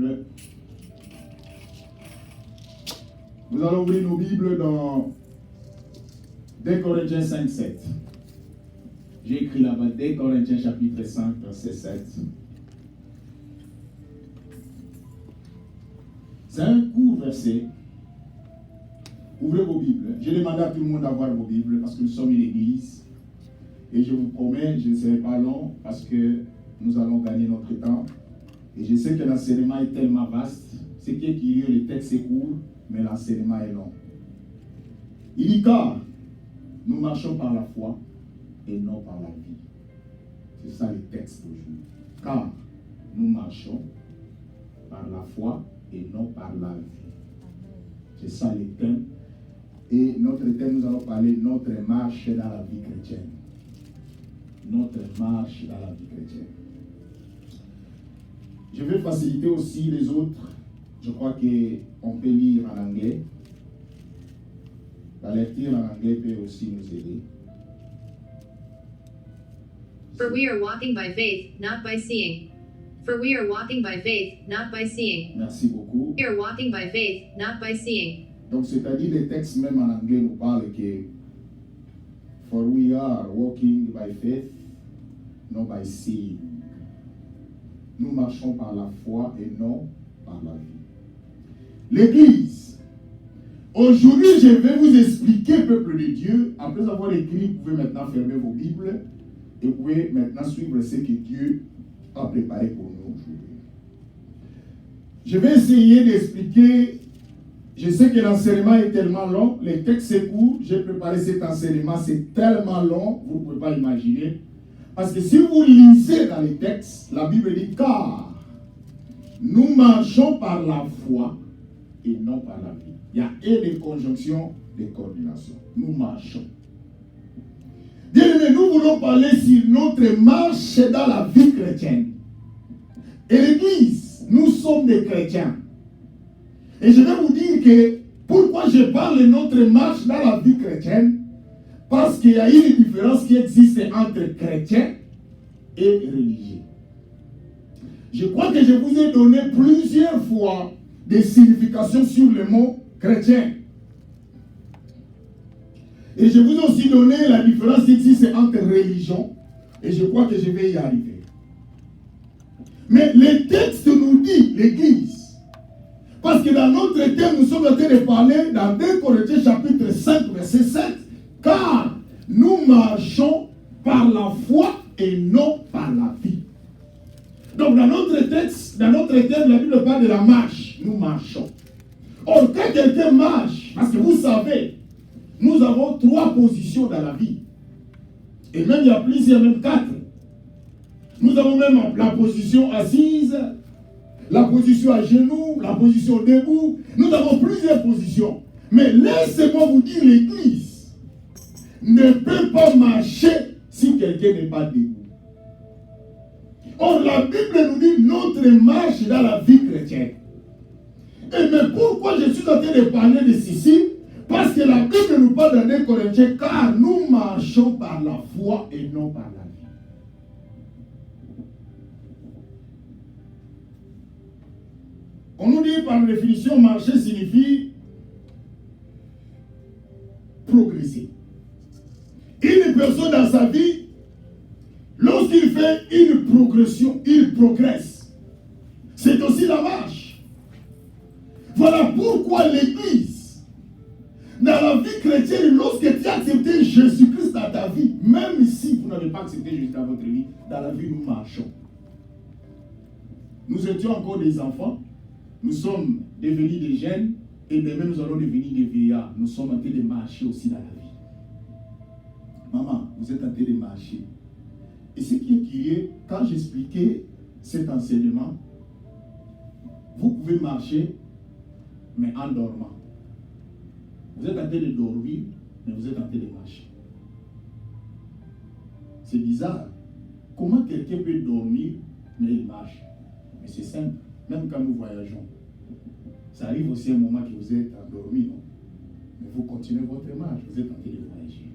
Bibles. Nous allons ouvrir nos Bibles dans 2 Corinthiens 5, 7. J'ai écrit là-bas 2 Corinthiens chapitre 5, verset 7. C'est un court verset. Ouvrez vos Bibles. J'ai demandé à tout le monde d'avoir vos Bibles parce que nous sommes une église. Et je vous promets, je ne serai pas long parce que nous allons gagner notre temps. Et je sais que l'enseignement est tellement vaste. Ce qui est curieux, le texte est court, mais l'enseignement est long. Il dit car nous marchons par la foi et non par la vie. C'est ça le texte d'aujourd'hui. Car nous marchons par la foi et non par la vie. C'est ça le thème. Et notre thème, nous allons parler de notre marche dans la vie chrétienne. Notre marche dans la vie chrétienne. Je vais faciliter aussi les autres. Je crois qu'on peut lire en anglais. La lecture en anglais peut aussi nous aider. For we are walking by faith, not by seeing. For we are walking by faith, not by seeing. Merci beaucoup. We are walking by faith, not by seeing. Donc, c'est-à-dire, les textes même en anglais nous parlent que for we are walking by faith, not by seeing. Nous marchons par la foi et non par la vie. L'Église. Aujourd'hui, je vais vous expliquer, peuple de Dieu. Après avoir écrit, vous pouvez maintenant fermer vos Bibles et vous pouvez maintenant suivre ce que Dieu a préparé pour nous aujourd'hui. Je vais essayer d'expliquer. Je sais que l'enseignement est tellement long, les textes sont courts. J'ai préparé cet enseignement, c'est tellement long, vous ne pouvez pas imaginer. Parce que si vous lisez dans les textes, la Bible dit car nous marchons par la foi et non par la vie. Il y a et des conjonctions, des coordinations. Nous marchons. Bien-aimés, nous voulons parler sur notre marche dans la vie chrétienne. Et l'Église, nous sommes des chrétiens. Et je vais vous dire que pourquoi je parle de notre marche dans la vie chrétienne. Parce qu'il y a une différence qui existe entre chrétiens et religieux. Je crois que je vous ai donné plusieurs fois des significations sur le mot chrétien. Et je vous ai aussi donné la différence qui existe entre religion. Et je crois que je vais y arriver. Mais le texte nous dit, l'Église, parce que dans notre thème, nous sommes en train de parler dans 2 Corinthiens chapitre 5, verset 7, car nous marchons par la foi et non par la vie. Donc dans notre texte, dans notre thème, la Bible parle de la marche. Nous marchons. Or, quand quelqu'un marche, parce que vous savez, nous avons 3 positions dans la vie. Et même il y a plusieurs, même 4. Nous avons même la position assise, la position à genoux, la position debout. Nous avons plusieurs positions. Mais laissez-moi vous dire, l'Église ne peut pas marcher si quelqu'un n'est pas debout. Or, la Bible nous dit notre marche dans la vie chrétienne. Et mais pourquoi je suis en train de parler de ceci? Parce que la Bible nous parle dans 2 Corinthiens, car nous marchons par la foi et non par la vie. On nous dit par définition, marcher signifie progresser. Une personne dans sa vie, lorsqu'il fait une progression, il progresse. C'est aussi la marche. Voilà pourquoi l'Église, dans la vie chrétienne, lorsque tu as accepté Jésus-Christ dans ta vie, même si vous n'avez pas accepté Jésus dans votre vie, dans la vie nous marchons. Nous étions encore des enfants, nous sommes devenus des jeunes, et demain nous allons devenir des vieillards. Nous sommes en train de marcher aussi dans la vie. Maman, vous êtes en train de marcher. Et ce qui est curieux, quand j'expliquais cet enseignement, vous pouvez marcher, mais en dormant. Vous êtes en train de dormir, mais vous êtes en train de marcher. C'est bizarre. Comment quelqu'un peut dormir, mais il marche? Mais c'est simple. Même quand nous voyageons, ça arrive aussi un moment que vous êtes endormi, non? Mais vous continuez votre marche, vous êtes en train de voyager.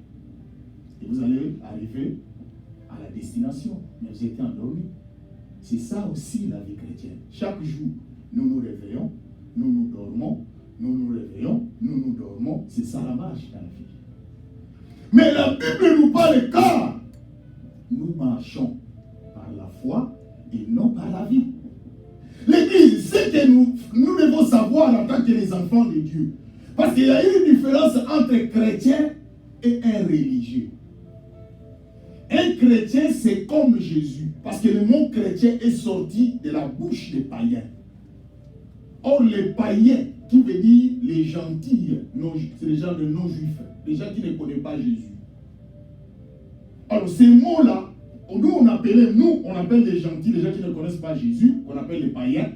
Et vous allez arriver à la destination, mais vous êtes endormi. C'est ça aussi la vie chrétienne. Chaque jour, nous nous réveillons, nous nous dormons, nous nous réveillons, nous nous dormons. C'est ça la marche dans la vie. Mais la Bible nous parle car nous marchons par la foi et non par la vie. L'Église, c'est que nous devons savoir en tant que les enfants de Dieu. Parce qu'il y a une différence entre chrétien et un religieux. Un chrétien, c'est comme Jésus. Parce que le mot chrétien est sorti de la bouche des païens. Or, les païens, qui veut dire les gentils, c'est les gens de non-juifs, les gens qui ne connaissent pas Jésus. Alors, ces mots-là, nous, on appelle les gentils, les gens qui ne connaissent pas Jésus, qu'on appelle les païens.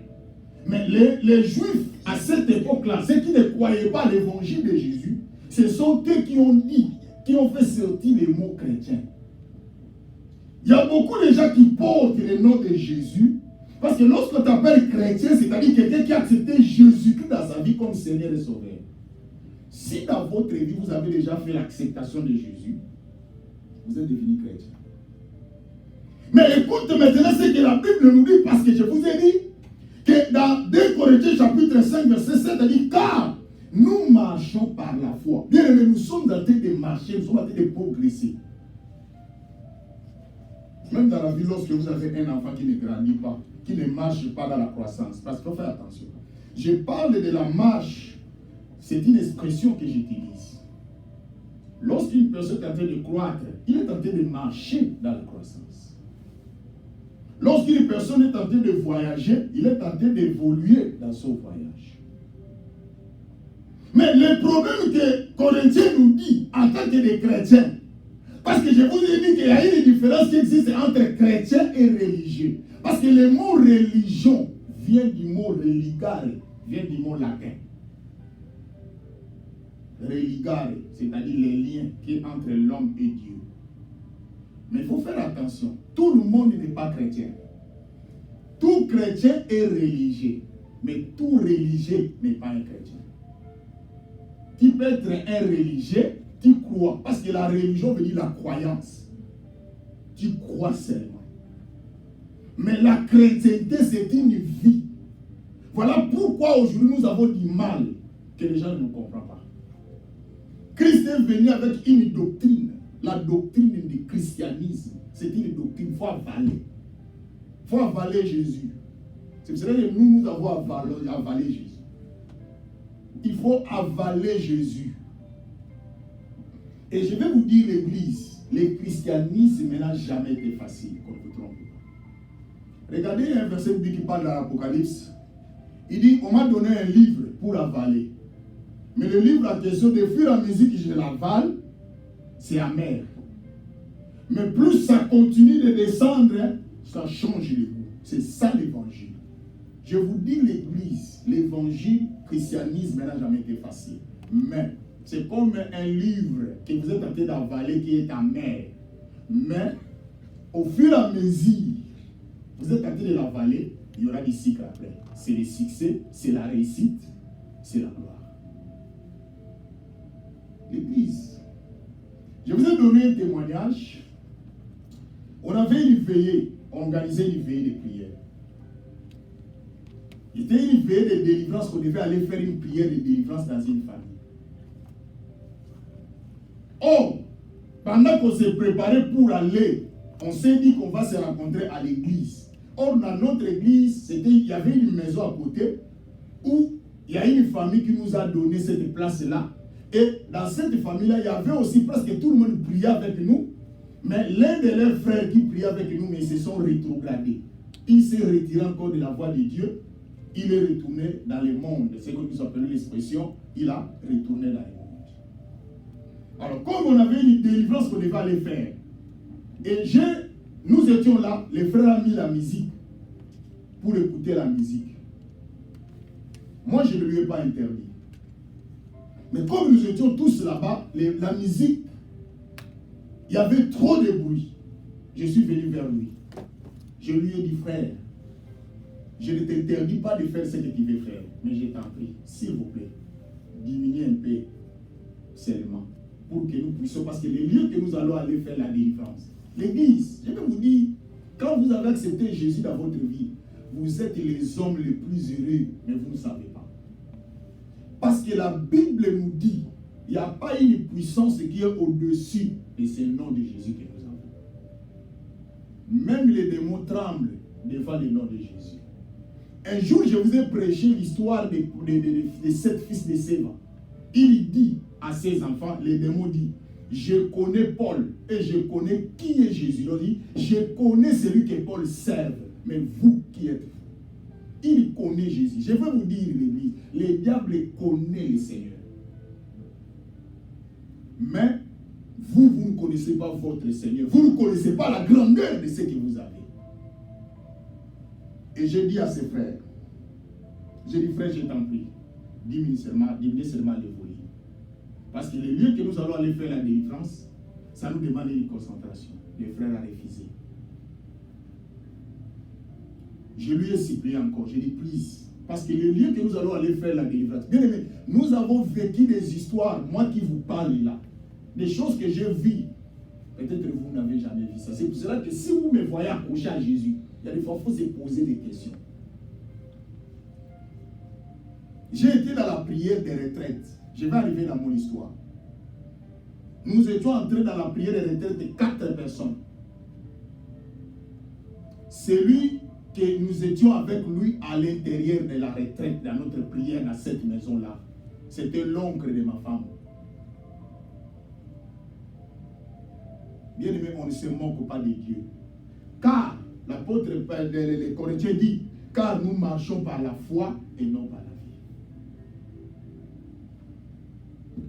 Mais les juifs, à cette époque-là, ceux qui ne croyaient pas l'évangile de Jésus, ce sont eux qui ont dit, qui ont fait sortir les mots chrétiens. Il y a beaucoup de gens qui portent le nom de Jésus, parce que lorsque tu appelles chrétien, c'est-à-dire quelqu'un qui a accepté Jésus-Christ dans sa vie comme Seigneur et Sauveur. Si dans votre vie, vous avez déjà fait l'acceptation de Jésus, vous êtes devenu chrétien. Mais écoute maintenant ce que la Bible nous dit, parce que je vous ai dit que dans 2 Corinthiens chapitre 5, verset 7, elle dit, car nous marchons par la foi. Bien aimé, nous sommes en train de marcher, nous sommes en train de progresser. Même dans la vie, lorsque vous avez un enfant qui ne grandit pas, qui ne marche pas dans la croissance, parce qu'il faut faire attention. Je parle de la marche, c'est une expression que j'utilise. Lorsqu'une personne est en train de croître, il est en train de marcher dans la croissance. Lorsqu'une personne est en train de voyager, il est en train d'évoluer dans son voyage. Mais le problème que Corinthiens nous dit en tant que des chrétiens, parce que je vous ai dit qu'il y a une différence qui existe entre chrétien et religieux. Parce que le mot religion vient du mot religare, vient du mot latin. Religare, c'est-à-dire les liens qui est entre l'homme et Dieu. Mais il faut faire attention, tout le monde n'est pas chrétien. Tout chrétien est religieux, mais tout religieux n'est pas un chrétien. Tu peux être un religieux, tu crois, parce que la religion veut dire la croyance. Tu crois seulement. Mais la chrétienté, c'est une vie. Voilà pourquoi aujourd'hui nous avons du mal que les gens ne nous comprennent pas. Christ est venu avec une doctrine. La doctrine du christianisme, c'est une doctrine. Il faut avaler. Il faut avaler Jésus. C'est pour cela que nous avons avalé Jésus. Il faut avaler Jésus. Et je vais vous dire l'église, le christianisme n'a jamais été facile, qu'on ne vous trompe pas. Regardez, il y a un verset qui parle dans l'Apocalypse. Il dit, on m'a donné un livre pour avaler. Mais le livre en question, de fur et à mesure que je l'avale, c'est amer. Mais plus ça continue de descendre, ça change le goût. C'est ça l'évangile. Je vous dis l'église, l'évangile, le christianisme n'a jamais été facile. Mais c'est comme un livre que vous êtes en train d'avaler qui est amer. Mais au fur et à mesure, vous êtes en train de l'avaler, il y aura des cycles après. C'est le succès, c'est la réussite, c'est la gloire. L'église. Je vous ai donné un témoignage. On avait une veillée, on organisait une veillée de prière. C'était une veillée de délivrance qu'on devait aller faire une prière de délivrance dans une famille. Or, pendant qu'on s'est préparé pour aller, on s'est dit qu'on va se rencontrer à l'église. Or, dans notre église, il y avait une maison à côté où il y a une famille qui nous a donné cette place-là. Et dans cette famille-là, il y avait aussi presque tout le monde priait avec nous. Mais l'un de leurs frères qui priait avec nous, mais ils se sont rétrogradés. Il s'est retiré encore de la voie de Dieu. Il est retourné dans le monde. C'est comme nous appelons l'expression, il a retourné dans le monde. Alors, comme on avait une délivrance qu'on devait aller faire, et nous étions là, les frères ont mis la musique pour écouter la musique. Moi, je ne lui ai pas interdit. Mais comme nous étions tous là-bas, la musique, il y avait trop de bruit. Je suis venu vers lui. Je lui ai dit, frère, je ne t'interdis pas de faire ce que tu veux faire, mais je t'en prie, s'il vous plaît, diminuez un peu seulement, pour que nous puissions, parce que les lieux que nous allons aller faire la délivrance, l'église, je vais vous dire, quand vous avez accepté Jésus dans votre vie, vous êtes les hommes les plus heureux, mais vous ne savez pas. Parce que la Bible nous dit, il n'y a pas une puissance qui est au-dessus de ce nom de Jésus que nous avons. Même les démons tremblent devant le nom de Jésus. Un jour, je vous ai prêché l'histoire de 7 fils de Séva. Il dit à ses enfants, les démons disent, je connais Paul et je connais qui est Jésus. Il dit, je connais celui que Paul serve, mais vous qui êtes-vous? Il connaît Jésus. Je vais vous dire, l'Église, le diable connaît le Seigneur. Mais vous ne connaissez pas votre Seigneur. Vous ne connaissez pas la grandeur de ce que vous avez. Et je dis à ses frères, je dis, frère, je t'en prie, diminue seulement les volumes. Parce que le lieu que nous allons aller faire la délivrance, ça nous demande une concentration. Les frères ont refusé. Je lui ai supplié encore, je dis, please. Parce que le lieu que nous allons aller faire la délivrance, bien aimé, nous avons vécu des histoires, moi qui vous parle là, des choses que j'ai vues. Peut-être vous n'avez jamais vu ça. C'est pour cela que si vous me voyez accroché à Jésus, il y a des fois, il faut se poser des questions. J'ai été dans la prière des retraites. Je vais arriver dans mon histoire. Nous étions entrés dans la prière des retraites de 4 personnes. Celui que nous étions avec lui à l'intérieur de la retraite, dans notre prière dans cette maison-là, c'était l'oncle de ma femme. Bien aimé, on ne se moque pas de Dieu. Car, l'apôtre, les Corinthiens dit, car nous marchons par la foi et non par la vie.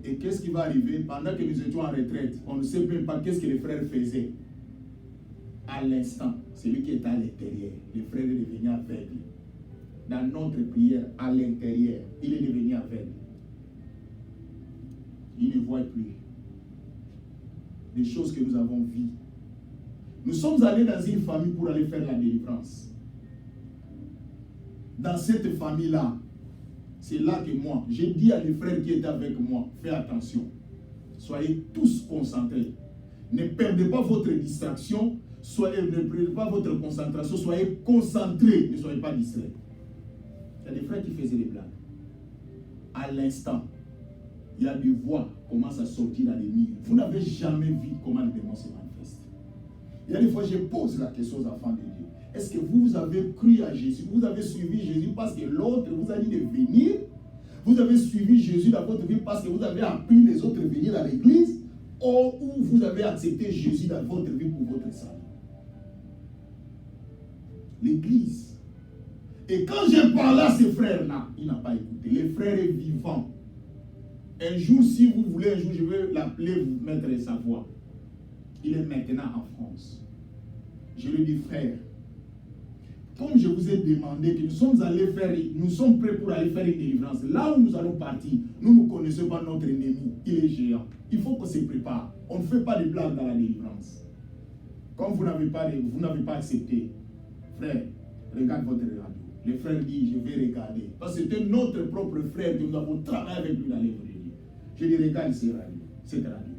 Et qu'est-ce qui va arriver? Pendant que nous étions en retraite, on ne sait même pas qu'est-ce que les frères faisaient. À l'instant, celui qui est à l'intérieur, les frères est devenu aveugle. Dans notre prière, à l'intérieur, il est devenu aveugle. Il ne voit plus des choses que nous avons vues. Nous sommes allés dans une famille pour aller faire la délivrance. Dans cette famille-là, c'est là que moi, j'ai dit à les frères qui étaient avec moi, faites attention. Soyez tous concentrés. Ne perdez pas votre distraction, ne perdez pas votre concentration, soyez concentrés, ne soyez pas distraits. Il y a des frères qui faisaient des blagues. À l'instant, il y a des voix qui commencent à sortir dans les murs. Vous n'avez jamais vu comment le démon se manifeste. Il y a des fois, je pose la question aux enfants de Dieu. Est-ce que vous avez cru à Jésus? Vous avez suivi Jésus parce que l'autre vous a dit de venir? Vous avez suivi Jésus dans votre vie parce que vous avez appris les autres à venir à l'église? Ou vous avez accepté Jésus dans votre vie pour votre salut? L'église. Et quand je parlais à ces frères-là, il n'a pas écouté. Les frères est vivant. Un jour, si vous voulez, un jour, je vais l'appeler, vous mettre sa voix. Il est maintenant en France. Je lui dis, frère, comme je vous ai demandé que nous sommes prêts pour aller faire une délivrance. Là où nous allons partir, nous ne connaissons pas notre ennemi. Il est géant. Il faut qu'on se prépare. On ne fait pas de blagues dans la délivrance. Comme vous n'avez pas accepté, frère, regarde votre radio. Le frère dit, je vais regarder. Parce que c'était notre propre frère que nous avons travaillé avec lui dans l'œuvre de Dieu. Je lui regarde cette radio.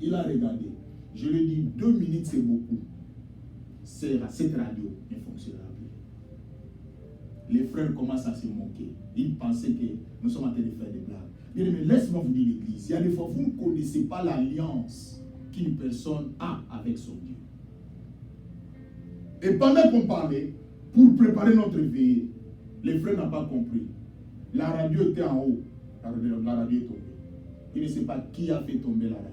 Il a regardé. Je lui ai dit, 2 minutes c'est beaucoup. Cette radio ne fonctionnera plus. Les frères commencent à se moquer. Ils pensaient que nous sommes en train de faire des blagues. Bien, mais laisse-moi vous dire l'église. Il y a des fois, vous ne connaissez pas l'alliance qu'une personne a avec son Dieu. Et pendant qu'on parlait, pour préparer notre veillée, les frères n'ont pas compris. La radio était en haut. La radio est tombée. Il ne sait pas qui a fait tomber la radio.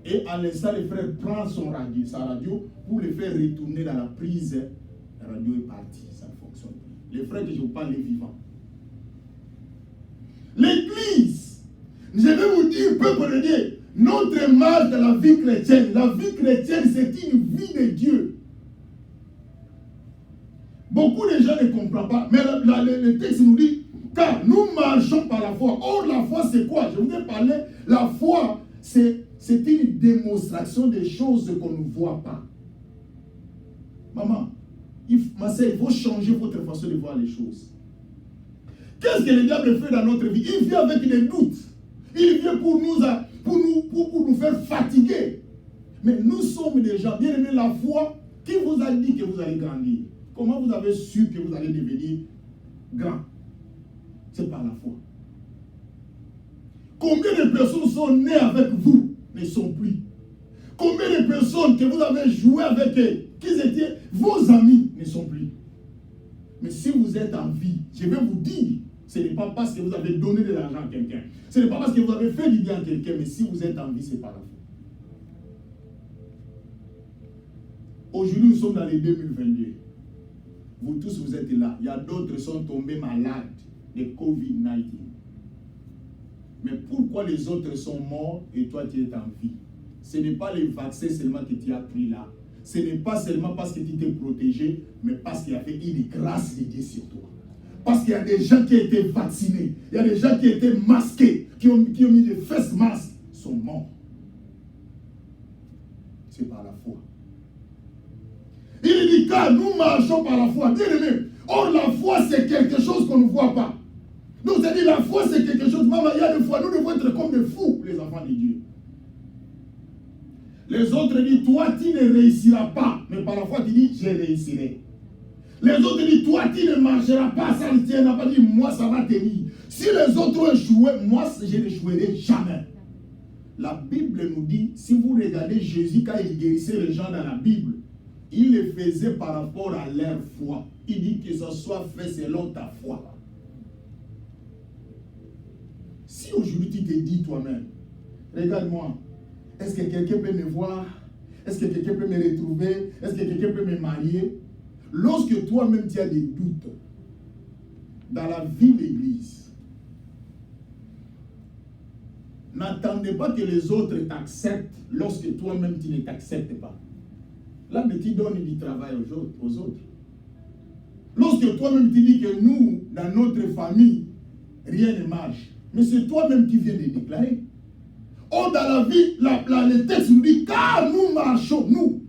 Et à l'instant, les frères prennent sa radio pour le faire retourner dans la prise. La radio est partie, ça ne fonctionne plus. Les frères que je vous parle, les vivants. L'église, je vais vous dire, peuple de Dieu, notre marche de la vie chrétienne, c'est une vie de Dieu. Beaucoup de gens ne comprennent pas, mais le texte nous dit, car nous marchons par la foi. Or, la foi, c'est quoi? Je vous ai parlé, la foi, c'est une démonstration des choses qu'on ne voit pas. Maman, ma soeur, il faut changer votre façon de voir les choses. Qu'est-ce que le diable fait dans notre vie? Il vient avec des doutes. Il vient pour nous faire fatiguer. Mais nous sommes des gens, bien aimés, la foi, qui vous a dit que vous allez grandir? Comment vous avez su que vous allez devenir grand? C'est par la foi. Combien de personnes sont nées avec vous ne sont plus? Combien de personnes que vous avez joué avec eux, qu'ils étaient vos amis, ne sont plus? Mais si vous êtes en vie, je vais vous dire, ce n'est pas parce que vous avez donné de l'argent à quelqu'un. Ce n'est pas parce que vous avez fait du bien à quelqu'un, mais si vous êtes en vie, c'est par la foi. Aujourd'hui, nous sommes dans les 2022. Vous tous, vous êtes là. Il y a d'autres qui sont tombés malades de Covid-19. Mais pourquoi les autres sont morts et toi, tu es en vie? Ce n'est pas les vaccins seulement que tu as pris là. Ce n'est pas seulement parce que tu t'es protégé, mais parce qu'il y avait une grâce de Dieu sur toi. Parce qu'il y a des gens qui ont été vaccinés. Il y a des gens qui ont été masqués, qui ont mis des face masques, sont morts. C'est par la foi. Il dit car nous marchons par la foi. Bien aimé. Or, la foi, c'est quelque chose qu'on ne voit pas. Donc, c'est-à-dire, la foi, c'est quelque chose. Maman, il y a des fois, nous devons être comme des fous, les enfants de Dieu. Les autres disent, toi, tu ne réussiras pas. Mais par la foi, tu dis, je réussirai. Les autres disent, toi, tu ne marcheras pas, ça ne tiendra pas. Dit, moi, ça va tenir. Si les autres ont échoué, moi, je n'échouerai jamais. La Bible nous dit, si vous regardez Jésus, quand il guérissait les gens dans la Bible, il le faisait par rapport à leur foi. Il dit que ça soit fait selon ta foi. Si aujourd'hui tu te dis toi-même, regarde-moi, est-ce que quelqu'un peut me voir? Est-ce que quelqu'un peut me retrouver? Est-ce que quelqu'un peut me marier? Lorsque toi-même tu as des doutes dans la vie de l'Église, n'attendez pas que les autres t'acceptent lorsque toi-même tu ne t'acceptes pas. Là, mais tu donnes du travail aux autres. Lorsque toi-même tu dis que nous, dans notre famille, rien ne marche, mais c'est toi-même qui viens de déclarer. Or, dans la vie, le texte nous dit, car nous marchons, nous,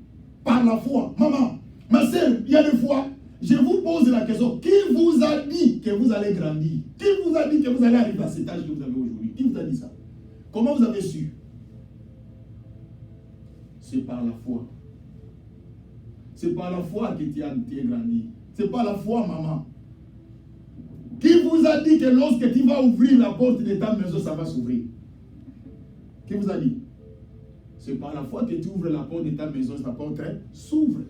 par la foi. Maman, ma soeur, il y a des fois, je vous pose la question, qui vous a dit que vous allez grandir? Qui vous a dit que vous allez arriver à cet âge que vous avez aujourd'hui? Qui vous a dit ça? Comment vous avez su? C'est par la foi. C'est par la foi que tu as grandi. C'est par la foi, maman. Qui vous a dit que lorsque tu vas ouvrir la porte de ta maison, ça va s'ouvrir? Qui vous a dit? C'est par la foi que tu ouvres la porte de ta maison, la porte s'ouvre.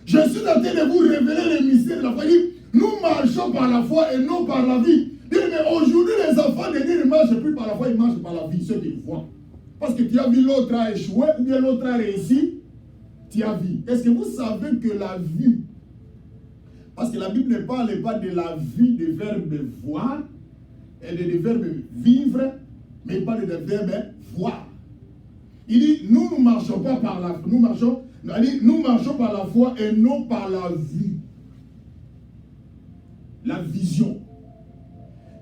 Je suis en train de vous révéler le mystère de la foi. Nous marchons par la foi et non par la vie. Mais aujourd'hui, les enfants de Dieu ne marchent plus par la foi, ils marchent par la vie, ceux qu'ils voient. Parce que tu as vu l'autre a échoué, ou bien l'autre a réussi, tu as vu. Est-ce que vous savez que la vie, parce que la Bible ne parle pas de la vie, du verbe voir, et du verbe vivre, mais il parle du verbe voir. Il dit, nous ne marchons pas par la foi, nous marchons par la foi et non par la vue. La vision.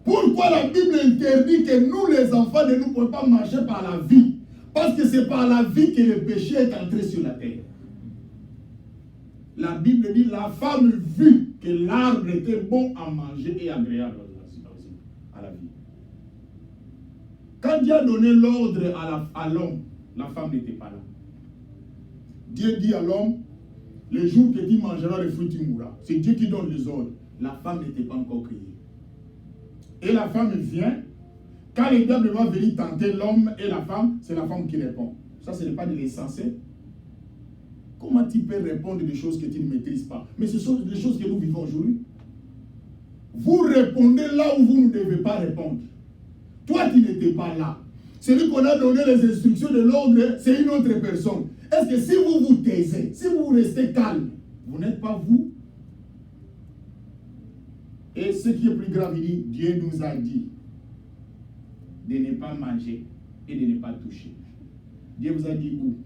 Pourquoi la Bible interdit que nous, les enfants, ne pouvons pas marcher par la vie? Parce que c'est par la vie que le péché est entré sur la terre. La Bible dit, la femme vit que l'arbre était bon à manger et agréable à la vie. Quand Dieu a donné l'ordre à l'homme, la femme n'était pas là. Dieu dit à l'homme, le jour que tu mangeras le fruit, tu mourras. C'est Dieu qui donne les ordres. La femme n'était pas encore créée. Et la femme vient. Quand le diable va venir tenter l'homme et la femme, c'est la femme qui répond. Ça, ce n'est pas de l'essentiel. Comment tu peux répondre des choses que tu ne maîtrises pas? Mais ce sont des choses que nous vivons aujourd'hui. Vous répondez là où vous ne devez pas répondre. Toi, tu n'étais pas là. Celui qu'on a donné les instructions de l'ordre, c'est une autre personne. Est-ce que si vous vous taisez, si vous restez calme, vous n'êtes pas vous? Et ce qui est plus grave, il dit, Dieu nous a dit de ne pas manger et de ne pas toucher. Dieu vous a dit où?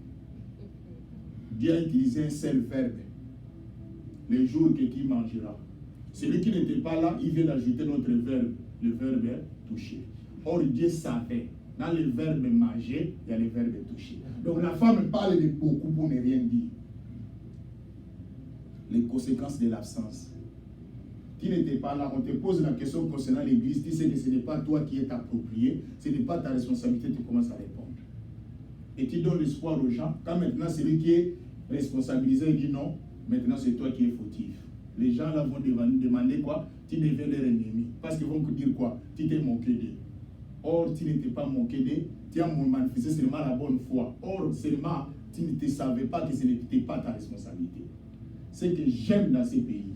Dieu a utilisé un seul verbe. Le jour que tu mangeras. Celui qui n'était pas là, il vient d'ajouter notre verbe. Le verbe toucher. Or, Dieu savait. Dans le verbe manger, il y a le verbe toucher. Donc la femme parle de beaucoup pour ne rien dire. Les conséquences de l'absence. Tu n'étais pas là, on te pose la question concernant l'église, tu sais que ce n'est pas toi qui es approprié, ce n'est pas ta responsabilité, tu commences à répondre. Et tu donnes l'espoir aux gens, quand maintenant celui qui est responsabilisé dit non, Maintenant, c'est toi qui es fautif. Les gens là vont demander quoi? Tu deviens leur ennemi. Parce qu'ils vont te dire quoi? Tu t'es moqué d'eux. Or, tu n'étais pas moqué d'eux. Tu as manifesté seulement la bonne foi. Or, seulement, tu ne te savais pas que ce n'était pas ta responsabilité. Ce que j'aime dans ces pays,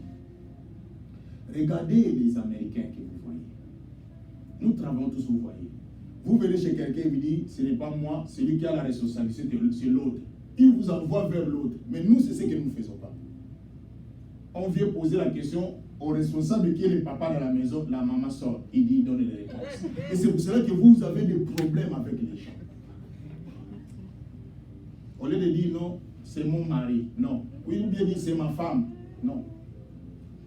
regardez les Américains que vous voyez. Nous travaillons tous, vous voyez. Vous venez chez quelqu'un et vous dites, ce n'est pas moi, celui qui a la responsabilité, c'est l'autre. Il vous envoie vers l'autre. Mais nous, c'est ce que nous ne faisons pas. On vient poser la question au responsable qui est le papa dans la maison, la maman sort, il dit, il donne les réponses. Et c'est pour cela que vous avez des problèmes avec les gens. Au lieu de dire non, c'est mon mari, non. Oui, ou bien dire c'est ma femme, non.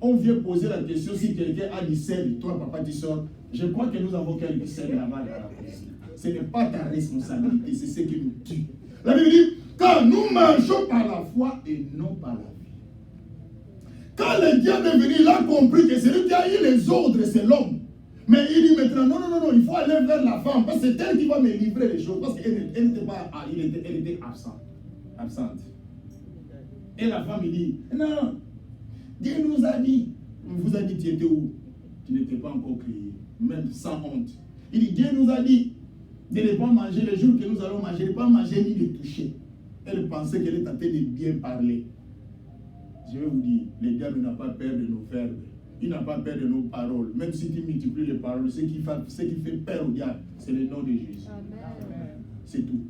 On vient poser la question si quelqu'un a du sel, toi papa tu sors. Je crois que nous avons quelques sel là-bas dans la cuisine. Ce n'est pas ta responsabilité, c'est ce qui nous tue. La Bible dit, car nous marchons par la foi et non par la vie. Quand le diable est venu, il a compris que celui qui a eu les ordres, c'est l'homme. Mais il dit maintenant, non, il faut aller vers la femme, parce que c'est elle qui va me livrer les choses, parce qu'elle n'était pas, elle était absente. Et la femme, il dit, non, Dieu nous a dit, on vous a dit, tu étais où? Tu n'étais pas encore créé, même sans honte. Il dit, Dieu nous a dit de ne pas manger les jours que nous allons manger, de ne pas manger ni de toucher. Elle pensait qu'elle était en train de bien parler. Je vais vous dire, le diable n'a pas peur de nos verbes. Il n'a pas peur de nos paroles. Même si tu multiplies les paroles, ce qui fait peur au diable, c'est le nom de Jésus. Amen. C'est tout.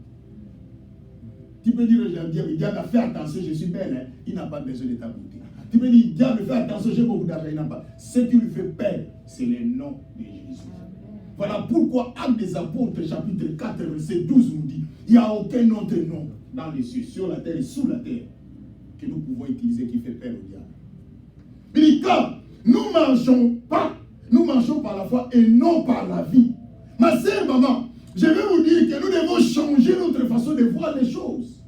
Tu peux dire au diable, fais attention, je suis belle. Hein? Il n'a pas besoin de ta beauté. Tu peux dire, diable, fais attention, j'ai beaucoup d'argent. Il n'a pas. Ce qui lui fait peur, c'est le nom de Jésus. Amen. Voilà pourquoi Actes des Apôtres, chapitre 4, verset 12 nous dit, il n'y a aucun autre nom dans les cieux, sur la terre et sous la terre que nous pouvons utiliser qui fait peur au diable. Il dit, car nous marchons par la foi et non par la vie. Ma sœur, maman, je vais vous dire que nous devons changer notre façon de voir les choses.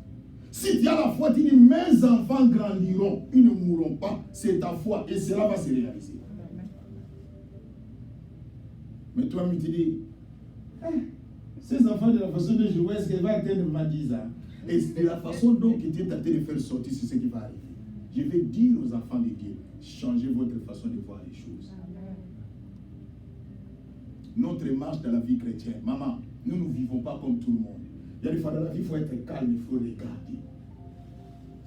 Si tu as la foi, tu dis, mes enfants grandiront, ils ne mourront pas, c'est ta foi et cela va se réaliser. Mais toi, tu dis, ces enfants de la façon de jouer, est-ce qu'elle va atteindre ma 10 ans? Et de la façon dont tu es tenté de faire sortir, c'est ce qui va arriver. Je vais dire aux enfants de Dieu, changez votre façon de voir les choses. Amen. Notre marche dans la vie chrétienne, maman, nous ne vivons pas comme tout le monde. Il y a des fois dans la vie, il faut être calme, il faut regarder.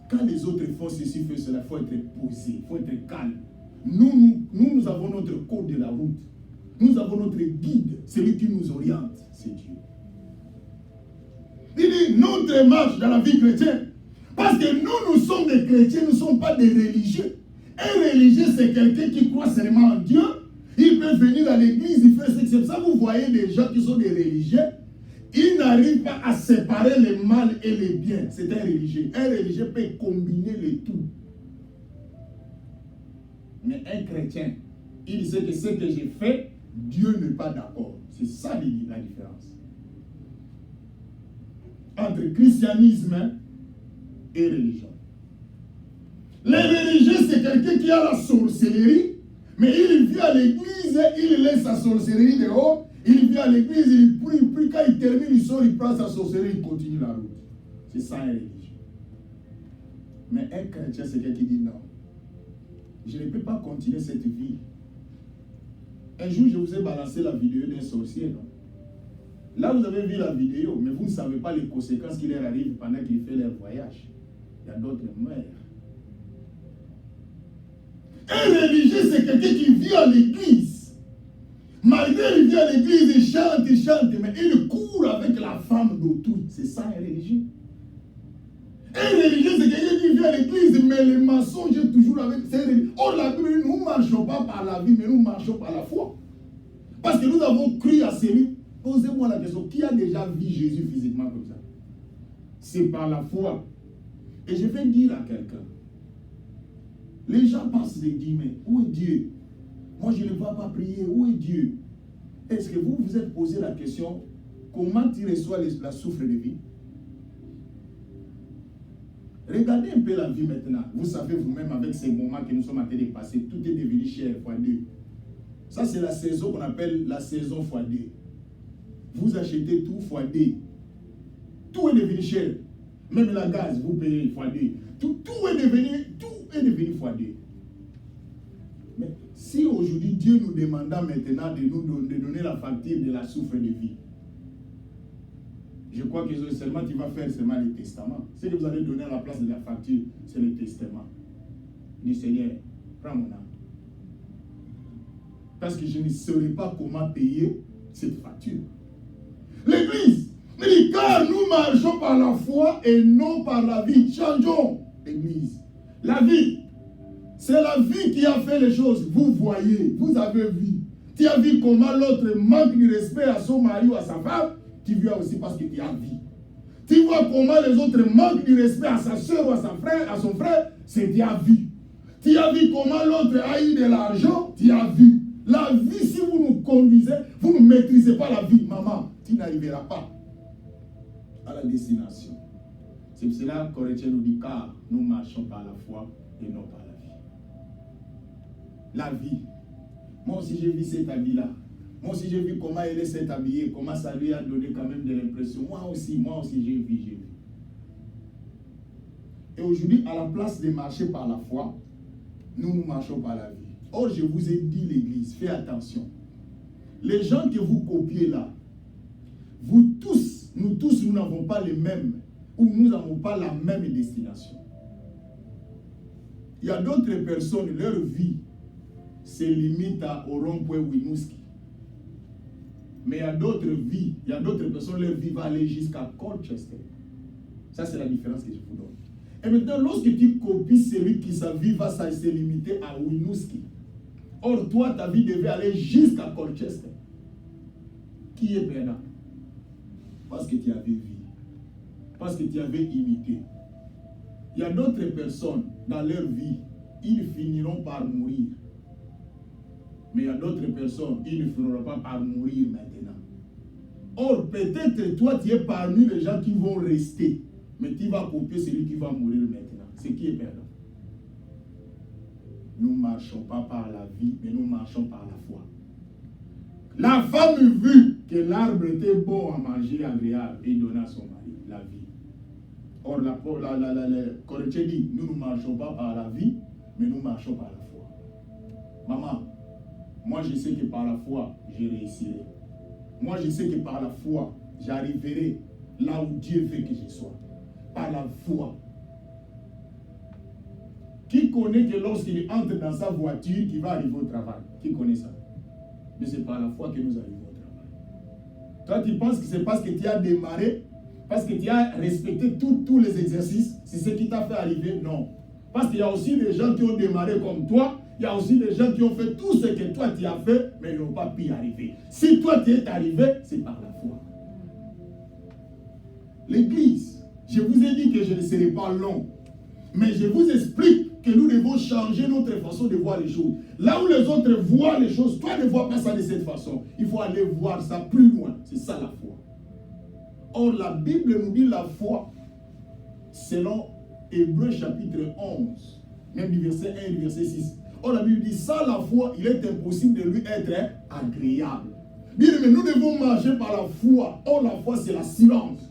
Quand les autres font ceci, font cela, il faut être posé, il faut être calme. Nous avons notre code de la route. Nous avons notre guide, celui qui nous oriente, c'est Dieu. Il dit, notre marche dans la vie chrétienne, parce que nous sommes des chrétiens, nous ne sommes pas des religieux. Un religieux, c'est quelqu'un qui croit seulement en Dieu. Il peut venir dans l'église, il fait ce que c'est ça. Vous voyez des gens qui sont des religieux, ils n'arrivent pas à séparer le mal et le bien. C'est un religieux. Un religieux peut combiner les tout. Mais un chrétien, il sait que ce que j'ai fait, Dieu n'est pas d'accord. C'est ça la différence. Entre christianisme et religion. Les religieux, c'est quelqu'un qui a la sorcellerie, mais il vient à l'église, il laisse sa sorcellerie dehors, il vient à l'église, il prie, puis quand il termine, il sort, il prend sa sorcellerie, il continue la route. C'est ça une religion. Mais un chrétien, c'est quelqu'un qui dit non. Je ne peux pas continuer cette vie. Un jour, je vous ai balancé la vidéo d'un sorcier, non? Là, vous avez vu la vidéo, mais vous ne savez pas les conséquences qui leur arrivent pendant qu'ils font leur voyage. Il y a d'autres meurent. Un religieux, c'est quelqu'un qui vient à l'église. Malgré qu'il vient à l'église, il chante, mais il court avec la femme d'autrui. C'est ça un religieux. Un religieux, c'est quelqu'un qui vient à l'église, mais les mensonges sont toujours avec. Or, la Bible, nous ne marchons pas par la vie, mais nous marchons par la foi. Parce que nous avons cru à celui. Posez-moi la question, qui a déjà vu Jésus physiquement comme ça? C'est par la foi. Et je vais dire à quelqu'un, les gens pensent de dire, mais où est Dieu? Moi, je ne vais pas prier, où est Dieu? Est-ce que vous vous êtes posé la question, comment tu reçois la souffle de vie? Regardez un peu la vie maintenant. Vous savez vous-même avec ces moments que nous sommes en train de passer, tout est devenu cher, x2. Ça, c'est la saison qu'on appelle la saison x2. Vous achetez tout x2. Tout est devenu cher. Même la gaz, vous payez x2. Tout est devenu, tout est devenu x2. Mais si aujourd'hui Dieu nous demandait maintenant de donner la facture de la souffre de vie, je crois que seulement tu vas faire seulement le testament. Ce que vous allez donner à la place de la facture, c'est le testament. Du Seigneur, prends mon âme. Parce que je ne saurais pas comment payer cette facture. L'Église, il dit, car nous marchons par la foi et non par la vie. Changeons l'Église. La vie, c'est la vie qui a fait les choses. Vous voyez, vous avez vu. Tu as vu comment l'autre manque de respect à son mari ou à sa femme. Tu vois aussi parce que tu as vu. Tu vois comment les autres manquent du respect à sa soeur ou à son frère. C'est tu as vu. Tu as vu comment l'autre a eu de l'argent. Tu as vu. La vie, si vous nous conduisez, vous ne maîtrisez pas la vie, maman, tu n'arriveras pas à la destination. C'est pour cela que Corinthiens nous dit, car nous marchons par la foi et non par la vie. La vie. Moi aussi, j'ai vu cette vie-là. Moi aussi, j'ai vu comment elle s'est habillée, comment ça lui a donné quand même de l'impression. Moi aussi, j'ai vu. Et aujourd'hui, à la place de marcher par la foi, nous marchons par la vie. Or, je vous ai dit, l'Église, faites attention. Les gens que vous copiez là, nous tous, nous n'avons pas les mêmes, ou nous n'avons pas la même destination. Il y a d'autres personnes, leur vie se limite au rond-point Winooski. Mais il y a d'autres vies, il y a d'autres personnes, leur vie va aller jusqu'à Colchester. Ça, c'est la différence que je vous donne. Et maintenant, lorsque tu copies celui qui sa vie va se limiter à Winooski, or toi, ta vie devait aller jusqu'à Colchester. Qui est perdant? Parce que tu avais vu. Parce que tu avais imité. Il y a d'autres personnes dans leur vie, ils finiront par mourir. Mais il y a d'autres personnes, ils ne finiront pas par mourir maintenant. Or, peut-être toi, tu es parmi les gens qui vont rester. Mais tu vas copier celui qui va mourir maintenant. C'est qui est perdant. Nous ne marchons pas par la vie, mais nous marchons par la foi. La femme vit que l'arbre était bon à manger, agréable, et donna à son mari la vie. Or, la Corinthiens dit, nous ne marchons pas par la vie, mais nous marchons par la foi. Maman, moi je sais que par la foi, je réussirai. Moi je sais que par la foi, j'arriverai là où Dieu veut que je sois. Par la foi. Qui connaît que lorsqu'il entre dans sa voiture, qu'il va arriver au travail? Qui connaît ça? Mais c'est par la foi que nous arrivons au travail. Toi, tu penses que c'est parce que tu as démarré, parce que tu as respecté tous les exercices, c'est ce qui t'a fait arriver? Non. Parce qu'il y a aussi des gens qui ont démarré comme toi, il y a aussi des gens qui ont fait tout ce que toi tu as fait, mais ils n'ont pas pu y arriver. Si toi tu es arrivé, c'est par la foi. L'Église, je vous ai dit que je ne serai pas long, mais je vous explique que nous devons changer notre façon de voir les choses. Là où les autres voient les choses, toi ne vois pas ça de cette façon. Il faut aller voir ça plus loin. C'est ça la foi. Or, la Bible nous dit la foi, selon Hébreux chapitre 11, même du verset 1 et du verset 6. Or, la Bible dit, sans la foi, il est impossible de lui être agréable. Bien, mais nous devons marcher par la foi. Or, la foi, c'est l'assurance.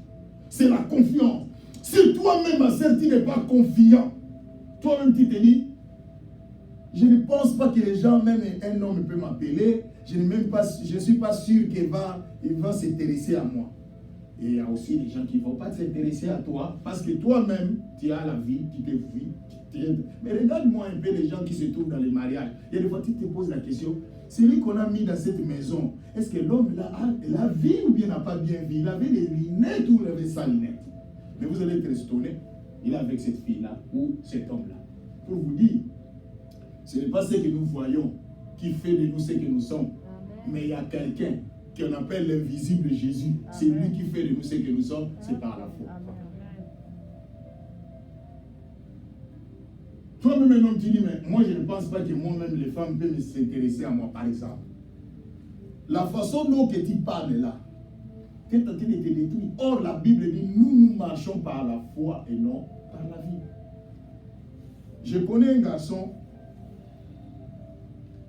C'est la confiance. Si toi-même, ma sœur, tu n'es pas confiant, toi-même, tu te dis, je ne pense pas que les gens, même un homme peut m'appeler, je ne suis pas sûr qu'il va s'intéresser à moi. Et il y a aussi des gens qui ne vont pas s'intéresser à toi, parce que toi-même, tu as la vie, tu te vis. Mais regarde-moi un peu les gens qui se trouvent dans les mariages. Il y a des fois, tu te poses la question, celui qu'on a mis dans cette maison, est-ce que l'homme là a vie ou bien n'a pas bien vu? Il avait des lunettes ou il avait sa lunette? Mais vous allez être étonné, il est avec cette fille-là ou cet homme-là. Pour vous dire, ce n'est pas ce que nous voyons qui fait de nous ce que nous sommes. Amen. Mais il y a quelqu'un qu'on appelle l'invisible Jésus. C'est lui qui fait de nous ce que nous sommes, c'est par la foi. Amen. Toi-même, un homme, tu dis, mais moi je ne pense pas que moi-même les femmes peuvent s'intéresser à moi, par exemple. La façon dont tu parles là, tu es en train de te détruire. Or, la Bible dit, nous marchons par la foi et non par la vie. Je connais un garçon,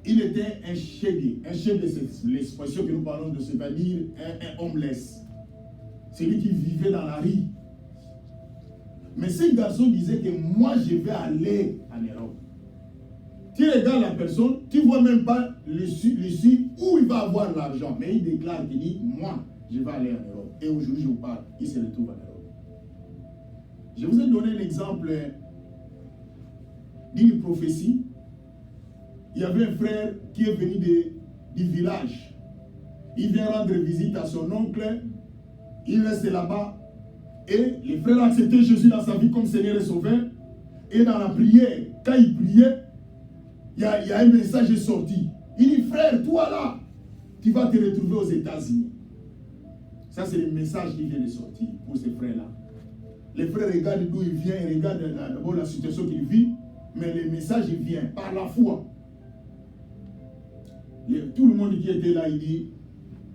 il était un shaggy. Un shaggy, c'est l'expression que nous parlons de, c'est-à-dire un homeless. C'est lui qui vivait dans la rue. Mais ce garçon disait que moi, je vais aller en Europe. Tu regardes la personne, tu ne vois même pas l'issue où il va avoir l'argent. Mais il déclare, il dit, moi, je vais aller en Europe. Et aujourd'hui, je vous parle, il se retrouve en Europe. Je vous ai donné un exemple d'une prophétie. Il y avait un frère qui est venu du village. Il vient rendre visite à son oncle. Il reste là-bas. Et le frère a accepté Jésus dans sa vie comme Seigneur et Sauveur. Et dans la prière, quand il priait, il y a un message sorti. Il dit, frère, toi là, tu vas te retrouver aux États-Unis. Ça, c'est le message qui vient de sortir pour ces frères-là. Les frères regardent d'où il vient, ils regardent d'abord la situation qu'il vit, mais le message, il vient par la foi. Tout le monde qui était là, il dit,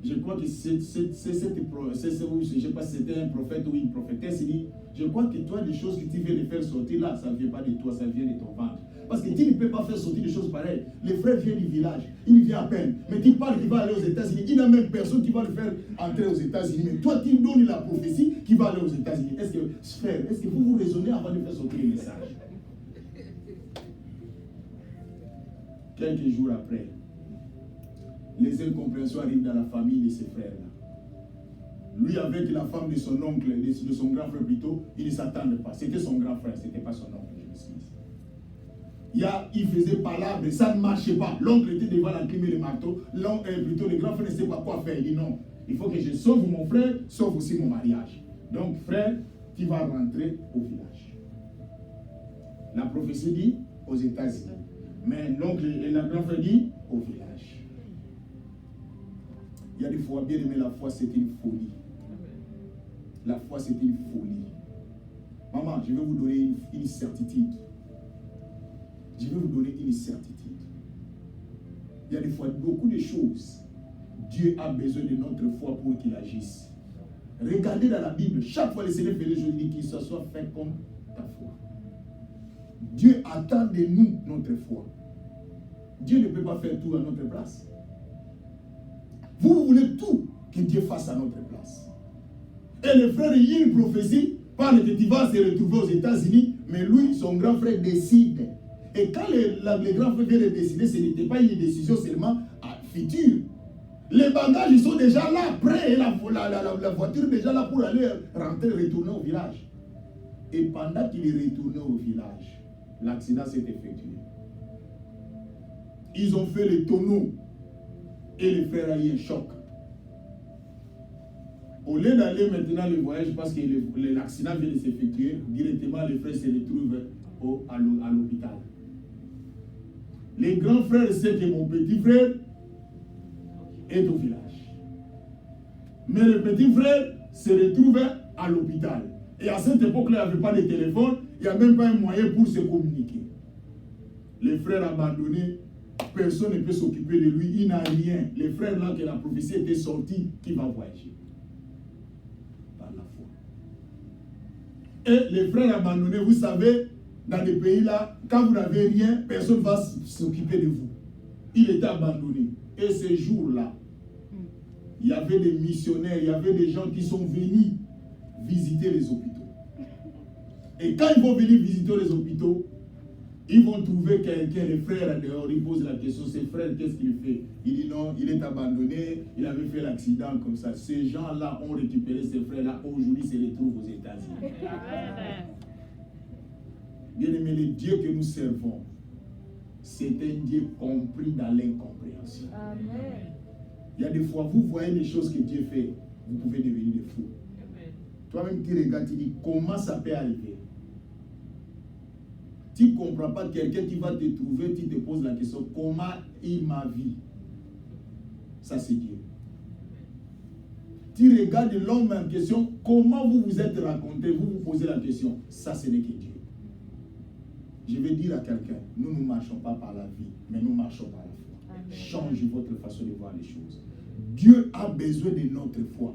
je crois que je ne sais pas si c'était un prophète ou une prophétesse, il dit, je crois que toi, les choses que tu viens de faire sortir là, ça ne vient pas de toi, ça vient de ton ventre. Parce que tu ne peux pas faire sortir des choses pareilles. Le frère vient du village, il vient à peine. Mais tu parles qu'il va aller aux États-Unis. Il n'y a même personne qui va le faire entrer aux États-Unis. Mais toi, tu donnes la prophétie qu'il va aller aux États-Unis. Frère, est-ce que vous raisonnez avant de faire sortir le message? Quelques jours après, les incompréhensions arrivent dans la famille de ces frères-là. Lui, avec la femme de son oncle, de son grand frère plutôt, il ne s'attendait pas. C'était son grand frère, ce n'était pas son oncle, je me suis dit. Il faisait palabre, ça ne marchait pas. L'oncle était devant la clim et le marteau. Plutôt, le grand frère ne sait pas quoi faire. Il dit non, il faut que je sauve mon frère, sauve aussi mon mariage. Donc, frère, tu vas rentrer au village. La prophétie dit aux États-Unis. Mais l'oncle et le grand frère dit au village. Il y a des fois, bien aimé, la foi, c'est une folie. La foi, c'est une folie. Maman, je vais vous donner une certitude. Je vais vous donner une certitude. Il y a des fois beaucoup de choses. Dieu a besoin de notre foi pour qu'il agisse. Regardez dans la Bible, chaque fois le Seigneur fait les choses, il dit qu'il soit fait comme ta foi. Dieu attend de nous notre foi. Dieu ne peut pas faire tout à notre place. Vous voulez tout que Dieu fasse à notre place. Et le frère, il y a une prophétie, parle que tu vas se retrouver aux États-Unis, mais lui, son grand frère décide. Et quand le grand frère vient de décider, ce n'était pas une décision seulement future. Les bagages, ils sont déjà là, prêts, et la voiture est déjà là pour aller retourner au village. Et pendant qu'il est retourné au village, l'accident s'est effectué. Ils ont fait le tonneau et le frère a eu un choc. Au lieu d'aller maintenant le voyage parce que l'accident vient de s'effectuer, directement le frère se retrouve à l'hôpital. Les grands frères savent que mon petit frère est au village. Mais le petit frère se retrouve à l'hôpital. Et à cette époque-là, il n'y avait pas de téléphone, il n'y a même pas un moyen pour se communiquer. Les frères abandonnés, personne ne peut s'occuper de lui, il n'a rien. Les frères là que la prophétie était sortie, qui va voyager par la foi. Et les frères abandonnés, vous savez, dans les pays là, quand vous n'avez rien, personne ne va s'occuper de vous. Il était abandonné. Et ces jours-là, il y avait des missionnaires, il y avait des gens qui sont venus visiter les hôpitaux. Et quand ils vont venir visiter les hôpitaux, ils vont trouver quelqu'un, les frères dehors, ils posent la question, ces frères, qu'est-ce qu'il fait? Il dit non, il est abandonné, il avait fait l'accident comme ça. Ces gens-là ont récupéré ces frères-là, aujourd'hui ils se retrouvent aux États-Unis. Bien aimé, le Dieu que nous servons, c'est un Dieu compris dans l'incompréhension. Amen. Il y a des fois, vous voyez les choses que Dieu fait, vous pouvez devenir des fous. Toi-même, tu regardes, tu dis, comment ça peut arriver? Tu ne comprends pas quelqu'un qui va te trouver, tu te poses la question, comment il m'a vu? Ça, c'est Dieu. Tu regardes l'homme en question, comment vous vous êtes rencontrés, vous vous posez la question, ça, ce n'est que Dieu. Je vais dire à quelqu'un, nous ne marchons pas par la vie, mais nous marchons par la foi. Amen. Changez votre façon de voir les choses. Dieu a besoin de notre foi.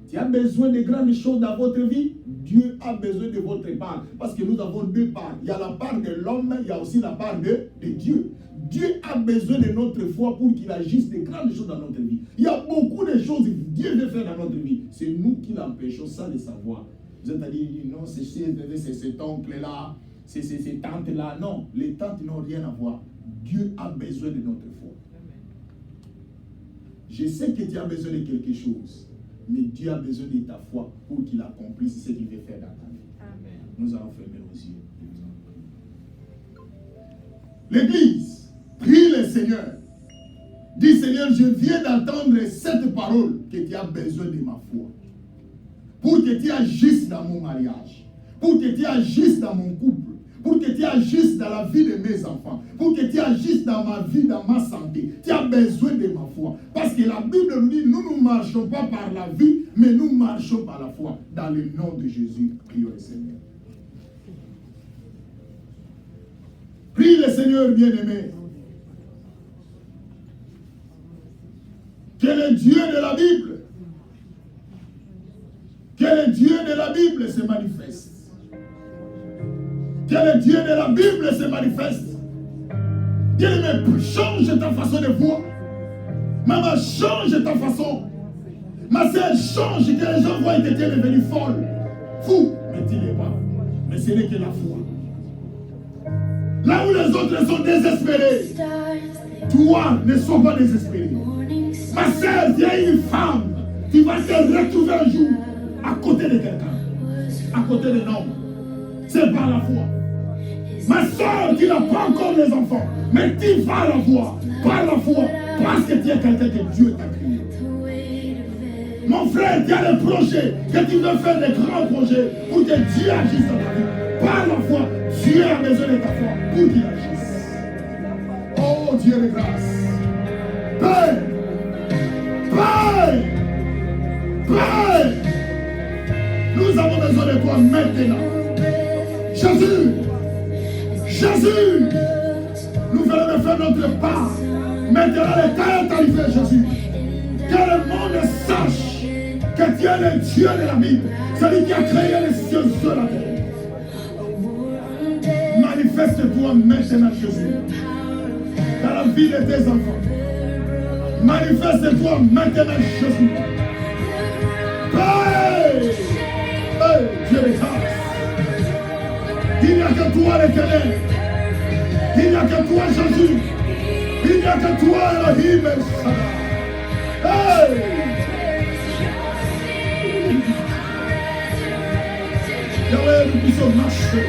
Tu as besoin de grandes choses dans votre vie, Dieu a besoin de votre part. Parce que nous avons deux parts. Il y a la part de l'homme, il y a aussi la part de Dieu. Dieu a besoin de notre foi pour qu'il agisse de grandes choses dans notre vie. Il y a beaucoup de choses que Dieu veut faire dans notre vie. C'est nous qui l'empêchons ça de savoir. Vous êtes allé dire, non, c'est cet oncle-là, ces tentes-là. Non, les tentes n'ont rien à voir. Dieu a besoin de notre foi. Je sais que tu as besoin de quelque chose, mais Dieu a besoin de ta foi pour qu'il accomplisse ce qu'il veut faire dans ta vie. Amen. Nous allons fermer nos yeux. L'Église prie le Seigneur. Dis Seigneur, je viens d'entendre cette parole que tu as besoin de ma foi. Pour que tu agisses dans mon mariage. Pour que tu agisses dans mon couple. Pour que tu agisses dans la vie de mes enfants. Pour que tu agisses dans ma vie, dans ma santé. Tu as besoin de ma foi. Parce que la Bible nous dit, nous ne marchons pas par la vie, mais nous marchons par la foi. Dans le nom de Jésus, prions le Seigneur. Prie le Seigneur bien-aimé. Que le Dieu de la Bible, que le Dieu de la Bible se manifeste. Que le Dieu de la Bible se manifeste. Dieu-aimé, change ta façon de voir. Maman, change ta façon. Ma soeur, change, que les gens voient que tu es devenu folle. Fou, mais tu n'es pas. Mais ce n'est que la foi. Là où les autres sont désespérés, toi, ne sois pas désespéré. Ma soeur, tu es une femme. Tu vas te retrouver un jour à côté de quelqu'un, à côté d'un homme. C'est par la foi. Ma soeur, tu n'as pas encore les enfants, mais tu vas la voir par la foi, parce que tu es quelqu'un que Dieu t'a créé. Mon frère, tu as des projets, que tu veux faire des grands projets pour que Dieu agisse dans ta vie. Par la foi, Dieu a besoin de ta foi pour qu'il agisse. Oh Dieu de grâce. Père, Père, Père, nous avons besoin de toi maintenant. Jésus, Jésus, nous venons de faire notre part. Maintenant, le temps est arrivé, Jésus. Que le monde sache que tu es le Dieu de la Bible, celui qui a créé les cieux sur la terre. Manifeste-toi maintenant, Jésus, dans la vie de tes enfants. Manifeste-toi maintenant, Jésus. Hey! Hey, Dieu de grâce. Il n'y a que toi, l'Éternel. Il n'y a que toi, Jésus. Il n'y a que toi, Elohim. Hey! Yahweh, nous puissions marcher.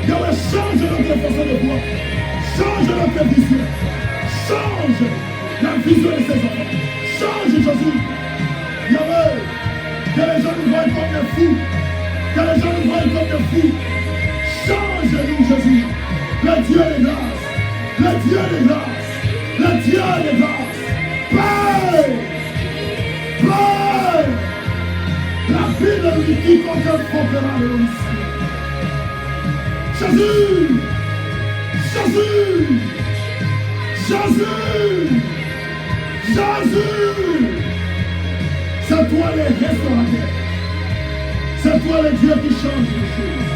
Yahweh, change notre façon de voir. Change notre vision. Change la vision de ses enfants. Change Jésus. Yahweh, que les gens nous voient comme des fous. Que les gens nous voient comme des fous. Change-nous, Jésus. Le Dieu de grâce. Le Dieu de grâce. Le Dieu de grâce. Père. Père. La Bible nous dit quiconque invoquera le nom du Seigneur. Jésus. Jésus. Jésus. Jésus. C'est toi le restaurateur. C'est toi le Dieu qui change les choses.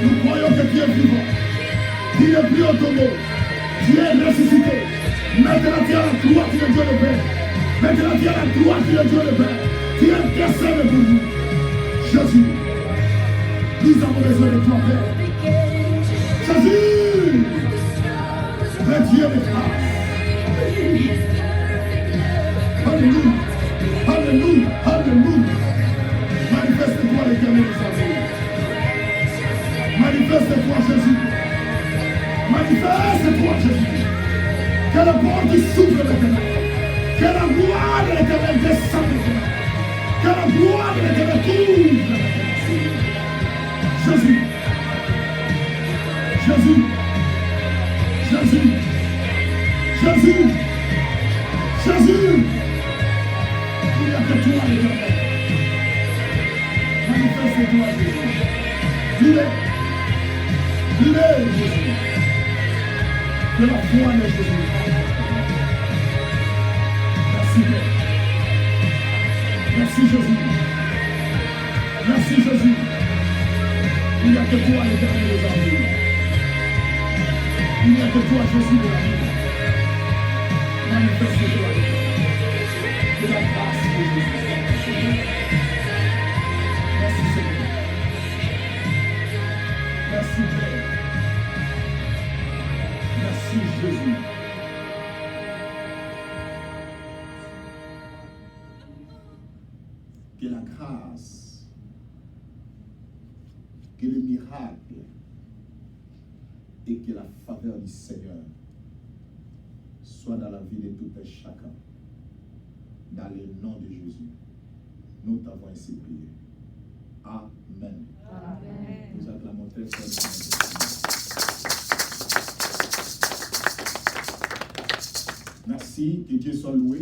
Nous croyons que tu es vivant. Tu n'es plus au tombeau. Tu es ressuscité. Maintenant tu es à la droite de Dieu le Père. Maintenant tu es à la droite de Dieu le Père. Tu es personne pour nous. Jésus, nous avons besoin de toi, Père. Jésus, le Dieu de grâce. Alléluia, alléluia, alléluia. Manifeste-toi l'Éternel de sa vie. Manifeste-toi, Jésus. Manifeste-toi, Jésus. Que la porte s'ouvre maintenant. Que la gloire de l'Éternel descende maintenant. Que la gloire de l'Éternel couvre. Jésus. Jésus. Jésus. Jésus. Jésus. Il n'y a que toi, l'Éternel. Manifeste-toi, Jésus. Dis-le. Dis-le, Jésus. Que la foi de Jésus. Merci, Père. Merci, Jésus. Merci, Jésus. Il n'y a que toi, l'Éternel des armées. Il n'y a que toi, Jésus de la vie. Manifeste-toi, de la grâce de Jésus. Merci, Seigneur. Merci, que la grâce, que le miracle et que la faveur du Seigneur soit dans la vie de tout un chacun. Dans le nom de Jésus, nous t'avons ainsi prié. Amen. Amen. Nous acclamons très fort. Merci, que Dieu soit loué.